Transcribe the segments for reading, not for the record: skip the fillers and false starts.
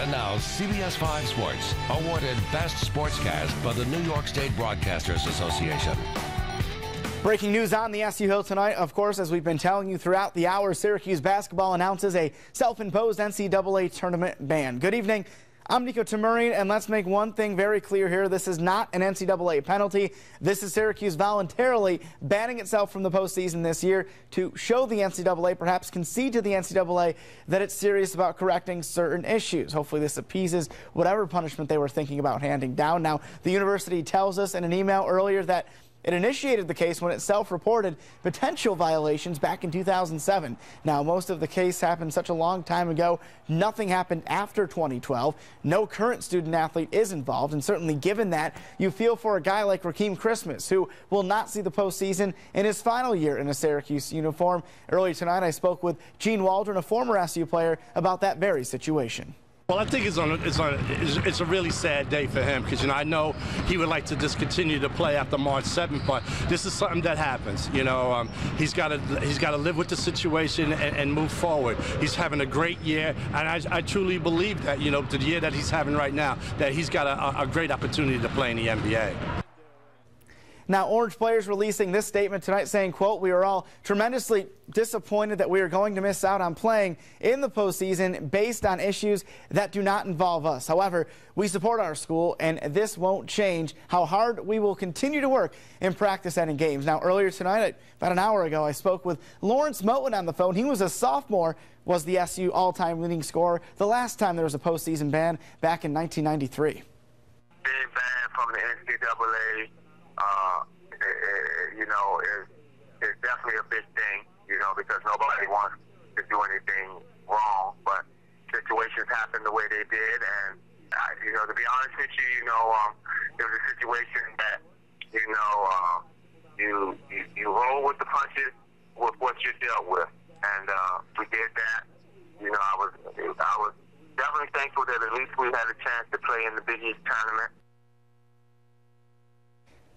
And now, CBS 5 Sports, awarded Best Sportscast by the New York State Broadcasters Association. Breaking news on the SU Hill tonight, of course, as we've been telling you throughout the hour, Syracuse Basketball announces a self-imposed NCAA tournament ban. Good evening. I'm Niko Tamurian, and let's make one thing very clear here. This is not an NCAA penalty. This is Syracuse voluntarily banning itself from the postseason this year to show the NCAA, perhaps concede to the NCAA, that it's serious about correcting certain issues. Hopefully this appeases whatever punishment they were thinking about handing down. Now, the university tells us in an email earlier that it initiated the case when it self-reported potential violations back in 2007. Now, most of the case happened such a long time ago. Nothing happened after 2012. No current student athlete is involved, and certainly given that, you feel for a guy like Rakeem Christmas, who will not see the postseason in his final year in a Syracuse uniform. Earlier tonight, I spoke with Gene Waldron, a former SU player, about that very situation. Well, I think it's a really sad day for him because, I know he would like to just continue to play after March 7th, but this is something that happens. He's got to live with the situation and move forward. He's having a great year, and I truly believe that, the year that he's having right now, that he's got a great opportunity to play in the NBA. Now, Orange players releasing this statement tonight saying, quote, "We are all tremendously disappointed that we are going to miss out on playing in the postseason based on issues that do not involve us. However, we support our school, and this won't change how hard we will continue to work in practice and in games." Now, earlier tonight, about an hour ago, I spoke with Lawrence Moten on the phone. He was a sophomore, was the SU all-time leading scorer the last time there was a postseason ban back in 1993. Big ban from the NCAA. Is definitely a big thing, because nobody wants to do anything wrong, but situations happen the way they did, and, to be honest with you, it was a situation that, you roll with the punches with what you're dealt with, and we did that. I was definitely thankful that at least we had a chance to play in the Big East tournament.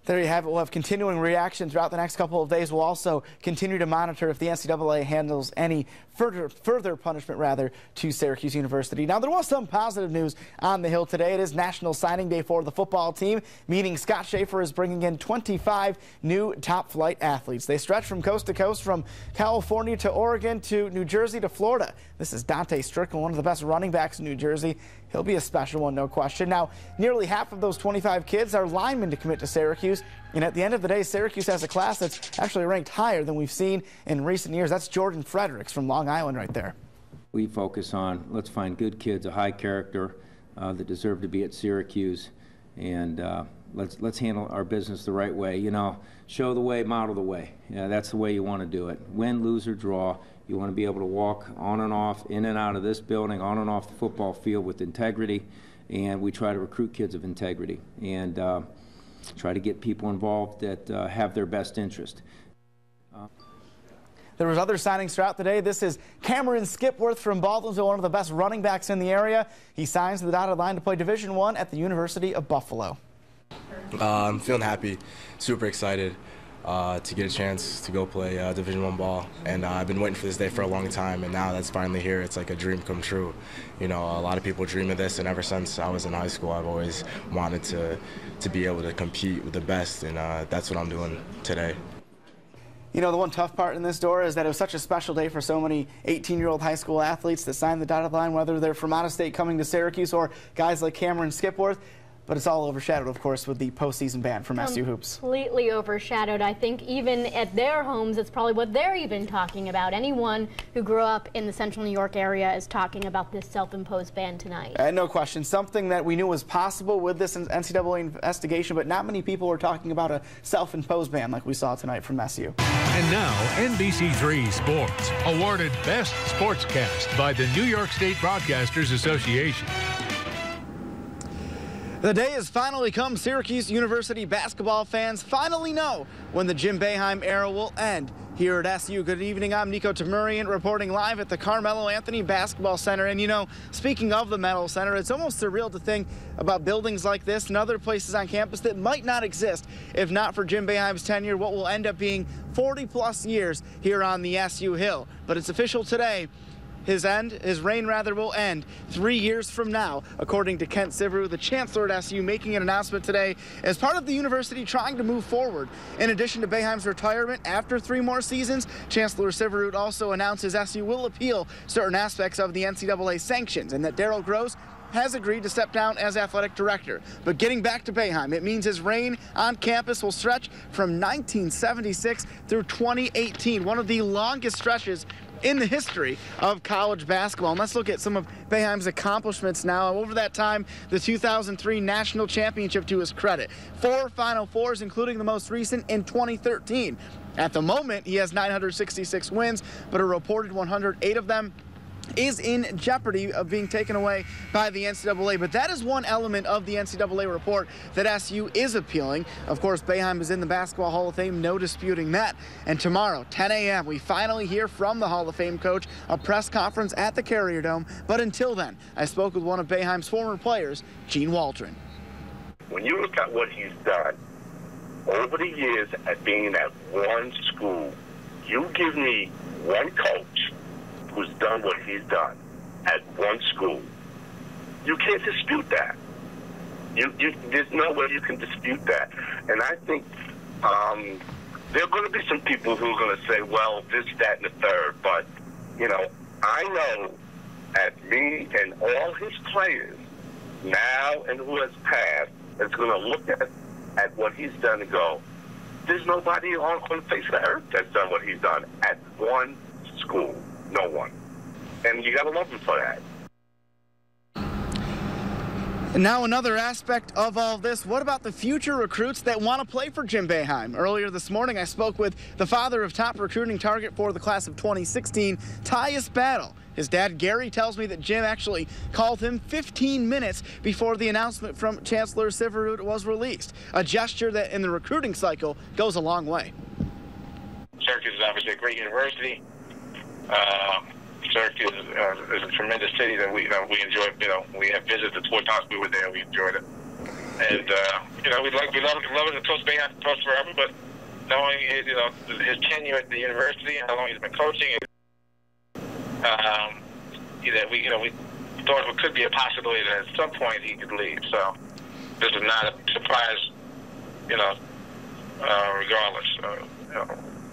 There you have it. We'll have continuing reaction throughout the next couple of days. We'll also continue to monitor if the NCAA handles any further punishment, to Syracuse University. Now, there was some positive news on the Hill today. It is National Signing Day for the football team, meaning Scott Schaefer is bringing in 25 new top-flight athletes. They stretch from coast to coast, from California to Oregon to New Jersey to Florida. This is Dante Strickland, one of the best running backs in New Jersey. He'll be a special one, no question. Now, nearly half of those 25 kids are linemen to commit to Syracuse. And at the end of the day, Syracuse has a class that's actually ranked higher than we've seen in recent years. That's Jordan Fredericks from Long Island right there. We focus on, let's find good kids, a high character that deserve to be at Syracuse. And let's handle our business the right way. Show the way, model the way. That's the way you want to do it. Win, lose, or draw. You want to be able to walk on and off, in and out of this building, on and off the football field with integrity. And we try to recruit kids of integrity and try to get people involved that have their best interest. There was other signings throughout the day. This is Cameron Skipworth from Baldwinsville, one of the best running backs in the area. He signs the dotted line to play Division I at the University of Buffalo. I'm feeling happy, super excited to get a chance to go play Division I ball. And I've been waiting for this day for a long time, and now that's finally here. It's like a dream come true. A lot of people dream of this, and ever since I was in high school, I've always wanted to be able to compete with the best, and that's what I'm doing today. The one tough part in this door is that it was such a special day for so many 18-year-old high school athletes that signed the dotted line, whether they're from out of state coming to Syracuse or guys like Cameron Skipworth. But it's all overshadowed, of course, with the postseason ban from SU Hoops. Completely overshadowed. I think even at their homes, it's probably what they're even talking about. Anyone who grew up in the central New York area is talking about this self-imposed ban tonight. No question. Something that we knew was possible with this NCAA investigation, but not many people were talking about a self-imposed ban like we saw tonight from SU. And now, NBC3 Sports, awarded Best Sportscast by the New York State Broadcasters Association. The day has finally come. Syracuse University basketball fans finally know when the Jim Boeheim era will end. Here at SU, good evening. I'm Niko Tamurian reporting live at the Carmelo Anthony Basketball Center. And speaking of the Metal Center, it's almost surreal to think about buildings like this and other places on campus that might not exist if not for Jim Boeheim's tenure, what will end up being 40-plus years here on the SU Hill. But it's official today. his reign will end 3 years from now, according to Kent Siveru, the chancellor at SU, making an announcement today as part of the university trying to move forward. In addition to Boeheim's retirement after 3 more seasons, Chancellor Siveru also announces SU will appeal certain aspects of the NCAA sanctions and that Daryl Gross has agreed to step down as athletic director. But getting back to Boeheim, it means his reign on campus will stretch from 1976 through 2018, one of the longest stretches in the history of college basketball. And let's look at some of Boeheim's accomplishments now. Over that time, the 2003 national championship to his credit. 4 Final Fours, including the most recent in 2013. At the moment, he has 966 wins, but a reported 108 of them is in jeopardy of being taken away by the NCAA. But that is one element of the NCAA report that SU is appealing. Of course, Boeheim is in the Basketball Hall of Fame, no disputing that. And tomorrow, 10 a.m., we finally hear from the Hall of Fame coach, a press conference at the Carrier Dome. But until then, I spoke with one of Boeheim's former players, Gene Waldron. When you look at what he's done over the years at being at one school, you give me one coach who's done what he's done at one school. You can't dispute that. There's no way you can dispute that. And I think there are going to be some people who are going to say, well, this, that, and the third. But, you know, I know at me and all his players now and who has passed is going to look at what he's done and go, there's nobody on the face of the earth that's done what he's done at one school. No one. And you got to love him for that. And now another aspect of all this, what about the future recruits that want to play for Jim Boeheim? Earlier this morning, I spoke with the father of top recruiting target for the class of 2016, Tyus Battle. His dad, Gary, tells me that Jim actually called him 15 minutes before the announcement from Chancellor Siveru was released, a gesture that in the recruiting cycle goes a long way. Syracuse is obviously a great university. Syracuse is a tremendous city that we enjoy. We have visited the 4 times we were there. We enjoyed it, and we love it. Coach Boeheim forever, but knowing his tenure at the university and how long he's been coaching, we thought it could be a possibility that at some point he could leave. So this is not a surprise, regardless.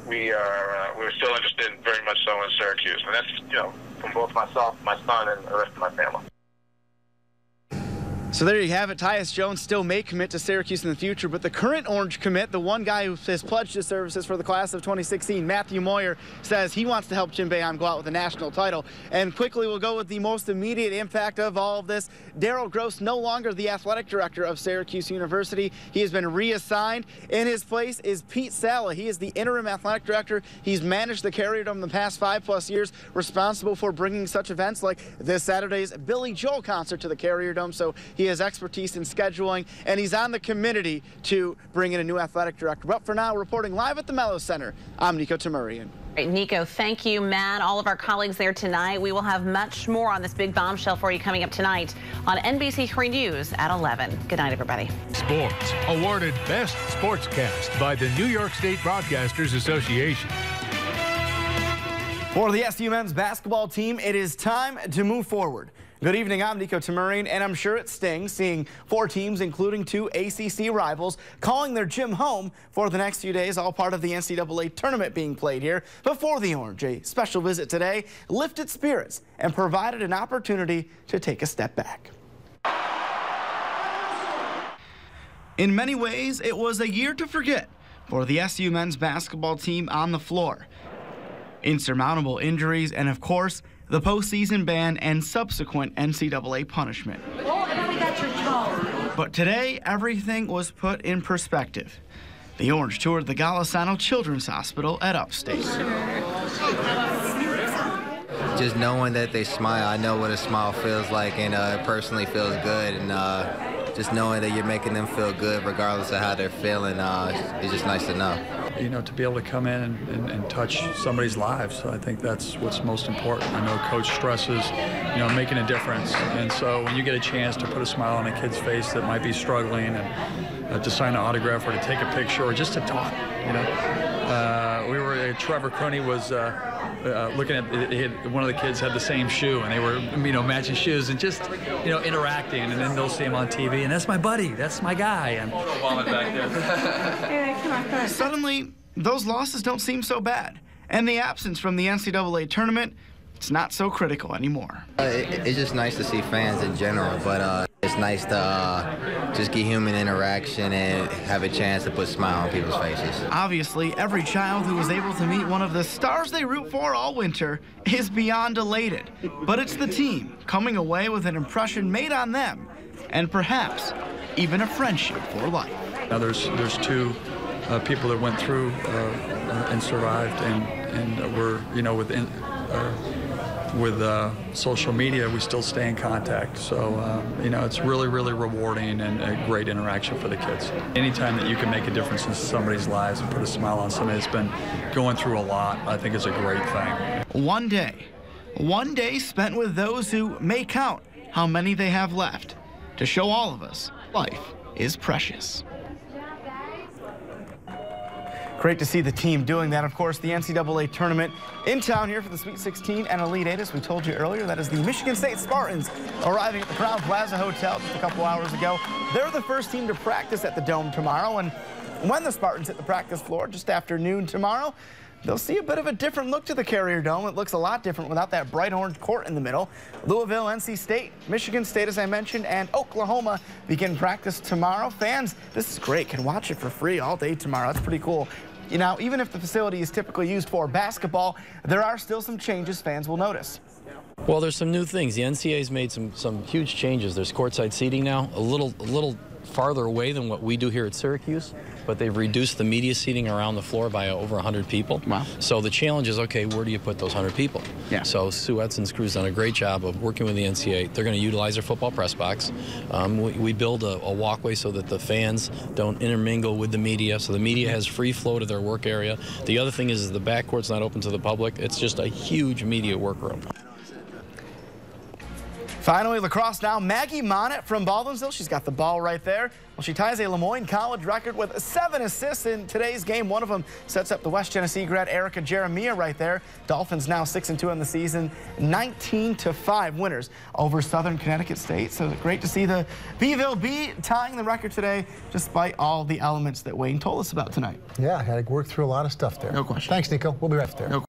We're still interested very much so in Syracuse, and that's from both myself, my son, and the rest of my family. So there you have it. Tyus Jones still may commit to Syracuse in the future, but the current Orange commit, the one guy who has pledged his services for the class of 2016, Matthew Moyer, says he wants to help Jim Boeheim go out with a national title. And quickly we'll go with the most immediate impact of all of this. Daryl Gross, no longer the athletic director of Syracuse University. He has been reassigned. In his place is Pete Sala. He is the interim athletic director. He's managed the Carrier Dome the past 5+ years, responsible for bringing such events like this Saturday's Billy Joel concert to the Carrier Dome. So he has expertise in scheduling, and he's on the committee to bring in a new athletic director. But for now, reporting live at the Mello Center, I'm Niko Tamurian. Right, Niko, thank you, Matt, all of our colleagues there tonight. We will have much more on this big bombshell for you coming up tonight on NBC3 News at 11. Good night, everybody. Sports, awarded Best Sportscast by the New York State Broadcasters Association. For the SU men's basketball team, it is time to move forward. Good evening, I'm Niko Tamurian, and I'm sure it stings seeing 4 teams, including 2 ACC rivals, calling their gym home for the next few days, all part of the NCAA tournament being played here. But for the Orange, a special visit today lifted spirits and provided an opportunity to take a step back. In many ways, it was a year to forget for the SU men's basketball team on the floor. Insurmountable injuries and, of course, the postseason ban and subsequent NCAA punishment. Oh, and then we got your toe. But today, everything was put in perspective. The Orange toured the Golisano Children's Hospital at Upstate. Just knowing that they smile, I know what a smile feels like, and it personally feels good. And just knowing that you're making them feel good regardless of how they're feeling, it's just nice to know. To be able to come in and touch somebody's lives, I think that's what's most important. I know Coach stresses, making a difference. And so when you get a chance to put a smile on a kid's face that might be struggling and to sign an autograph or to take a picture or just to talk, Trevor Cooney was looking at one of the kids had the same shoe, and they were, matching shoes, and just, interacting. And then they'll see him on TV, and that's my buddy, that's my guy, and vomit back there. Hey, come on, come on. Suddenly, those losses don't seem so bad, and the absence from the NCAA tournament, it's not so critical anymore. It's just nice to see fans in general, but it's nice to just get human interaction and have a chance to put a smile on people's faces. Obviously, every child who was able to meet one of the stars they root for all winter is beyond elated. But it's the team coming away with an impression made on them, and perhaps even a friendship for life. Now there's two people that went through and survived, and we're, with social media, we still stay in contact. So, it's really, really rewarding and a great interaction for the kids. Anytime that you can make a difference in somebody's lives and put a smile on somebody that's been going through a lot, I think is a great thing. One day spent with those who may count how many they have left to show all of us life is precious. Great to see the team doing that. Of course, the NCAA tournament in town here for the Sweet 16 and Elite Eight. As we told you earlier, that is the Michigan State Spartans arriving at the Crowne Plaza Hotel just a couple hours ago. They're the first team to practice at the Dome tomorrow, and when the Spartans hit the practice floor just after noon tomorrow, they'll see a bit of a different look to the Carrier Dome. It looks a lot different without that bright orange court in the middle. Louisville, NC State, Michigan State, as I mentioned, and Oklahoma begin practice tomorrow. Fans, this is great. Can watch it for free all day tomorrow. That's pretty cool. Even if the facility is typically used for basketball, there are still some changes fans will notice. Well, there's some new things. The NCAA's made some huge changes. There's courtside seating now, a little farther away than what we do here at Syracuse, but they've reduced the media seating around the floor by over 100 people. Wow. So the challenge is, okay, where do you put those 100 people? Yeah. So Sue Edson's crew's done a great job of working with the NCAA. They're going to utilize their football press box. We build a walkway so that the fans don't intermingle with the media, so the media has free flow to their work area. The other thing is the backcourt's not open to the public. It's just a huge media workroom. Finally, lacrosse now. Maggie Monette from Baldwinsville. She's got the ball right there. Well, she ties a Lemoyne College record with 7 assists in today's game. One of them sets up the West Genesee grad Erica Jeremiah right there. Dolphins now 6-2 in the season, 19-5 winners over Southern Connecticut State. So great to see the Beeville Bee tying the record today, despite all the elements that Wayne told us about tonight. Yeah, had to work through a lot of stuff there. No question. Thanks, Nico. We'll be right there. No